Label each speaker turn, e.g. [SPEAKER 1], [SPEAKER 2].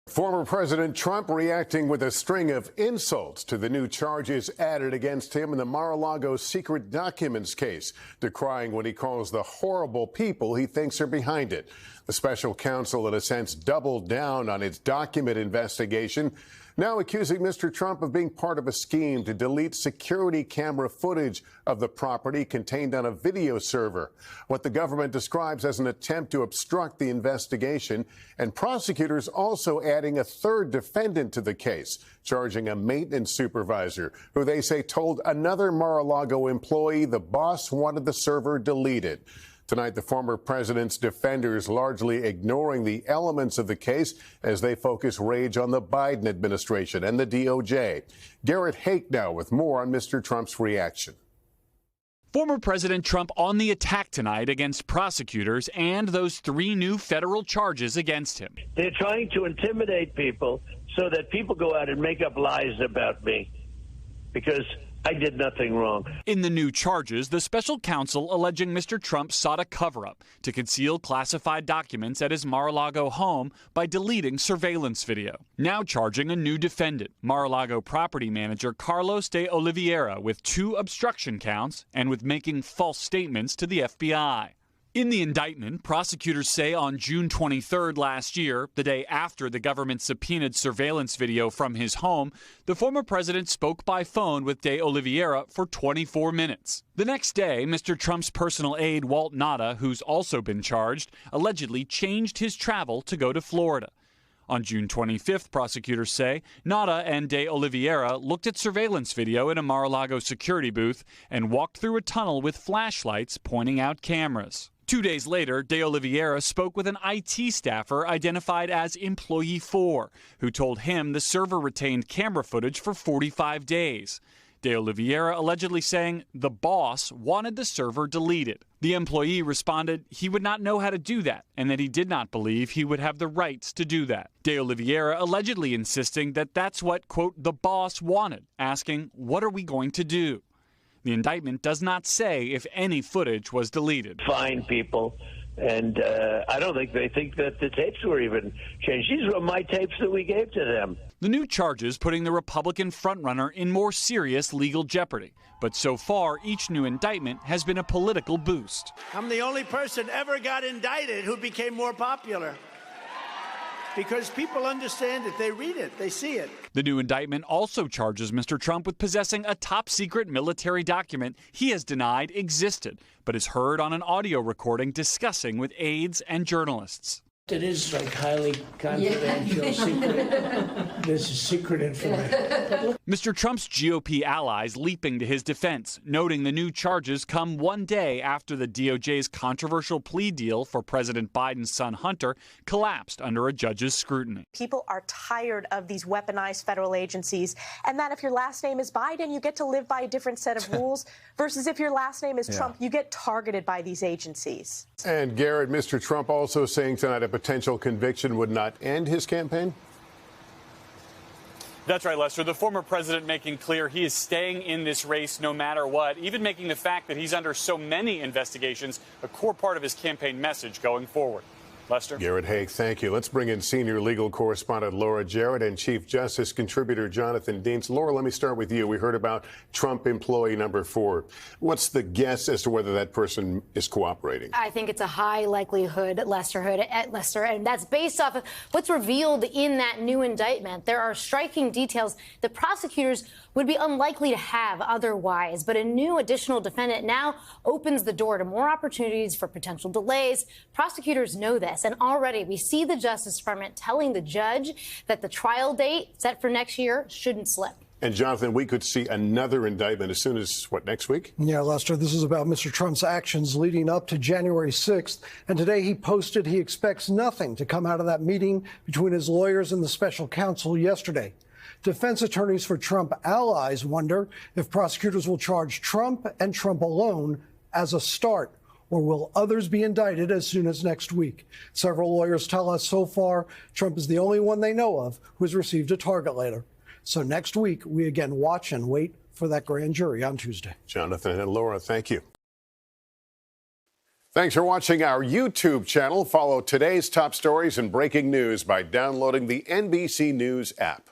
[SPEAKER 1] Former President Trump reacting with a string of insults to the new charges added against him in the Mar-a-Lago secret documents case, decrying what he calls the horrible people he thinks are behind it. The special counsel, in a sense, doubled down on its document investigation, now accusing Mr. Trump of being part of a scheme to delete security camera footage of the property contained on a video server, what the government describes as an attempt to obstruct the investigation, and prosecutors also adding a third defendant to the case, charging a maintenance supervisor who they say told another Mar-a-Lago employee the boss wanted the server deleted. Tonight, the former president's defenders largely ignoring the elements of the case as they focus rage on the Biden administration and the DOJ. Garrett Haake now with more on Mr. Trump's reaction.
[SPEAKER 2] Former President Trump on the attack tonight against prosecutors and those 3 new federal charges against him.
[SPEAKER 3] They're trying to intimidate people so that people go out and make up lies about me because I did nothing wrong.
[SPEAKER 2] In the new charges, the special counsel alleging Mr. Trump sought a cover-up to conceal classified documents at his Mar-a-Lago home by deleting surveillance video. Now charging a new defendant, Mar-a-Lago property manager Carlos de Oliveira, with 2 obstruction counts and with making false statements to the FBI. In the indictment, prosecutors say on June 23rd last year, the day after the government subpoenaed surveillance video from his home, the former president spoke by phone with de Oliveira for 24 minutes. The next day, Mr. Trump's personal aide, Walt Nauta, who's also been charged, allegedly changed his travel to go to Florida. On June 25th, prosecutors say, Nauta and de Oliveira looked at surveillance video in a Mar-a-Lago security booth and walked through a tunnel with flashlights pointing out cameras. 2 days later, de Oliveira spoke with an IT staffer identified as Employee 4, who told him the server retained camera footage for 45 days. De Oliveira allegedly saying the boss wanted the server deleted. The employee responded he would not know how to do that and that he did not believe he would have the rights to do that. De Oliveira allegedly insisting that that's what, quote, the boss wanted, asking, what are we going to do? The indictment does not say if any footage was deleted.
[SPEAKER 3] Fine people, and I don't think they think that the tapes were even changed. These were my tapes that we gave to them.
[SPEAKER 2] The new charges putting the Republican frontrunner in more serious legal jeopardy. But so far, each new indictment has been a political boost.
[SPEAKER 4] I'm the only person ever got indicted who became more popular. Because people understand it, they read it, they see it.
[SPEAKER 2] The new indictment also charges Mr. Trump with possessing a top-secret military document he has denied existed, but is heard on an audio recording discussing with aides and journalists.
[SPEAKER 4] It is like highly confidential, secret. This is secret information.
[SPEAKER 2] Mr. Trump's GOP allies leaping to his defense, noting the new charges come one day after the DOJ's controversial plea deal for President Biden's son Hunter collapsed under a judge's scrutiny.
[SPEAKER 5] People are tired of these weaponized federal agencies, and that if your last name is Biden, you get to live by a different set of rules, versus if your last name is Trump, you get targeted by these agencies.
[SPEAKER 1] And Garrett, Mr. Trump also saying tonight a potential conviction would not end his campaign?
[SPEAKER 2] That's right, Lester. The former president making clear he is staying in this race no matter what, even making the fact that he's under so many investigations a core part of his campaign message going forward. Lester?
[SPEAKER 1] Garrett Haake, thank you. Let's bring in senior legal correspondent Laura Jarrett and Chief Justice contributor Jonathan Dienst. Laura, let me start with you. We heard about Trump employee number 4. What's the guess as to whether that person is cooperating?
[SPEAKER 6] I think it's a high likelihood, Lester, and that's based off of what's revealed in that new indictment. There are striking details that prosecutors would be unlikely to have otherwise, but a new additional defendant now opens the door to more opportunities for potential delays. Prosecutors know this. And already we see the Justice Department telling the judge that the trial date set for next year shouldn't slip.
[SPEAKER 1] And, Jonathan, we could see another indictment as soon as, what, next week?
[SPEAKER 7] Yeah, Lester, this is about Mr. Trump's actions leading up to January 6th. And today he posted he expects nothing to come out of that meeting between his lawyers and the special counsel yesterday. Defense attorneys for Trump allies wonder if prosecutors will charge Trump and Trump alone as a start. Or will others be indicted as soon as next week? Several lawyers tell us so far Trump is the only one they know of who has received a target letter. So next week, we again watch and wait for that grand jury on Tuesday.
[SPEAKER 1] Jonathan and Laura, thank you. Thanks for watching our YouTube channel. Follow today's top stories and breaking news by downloading the NBC News app.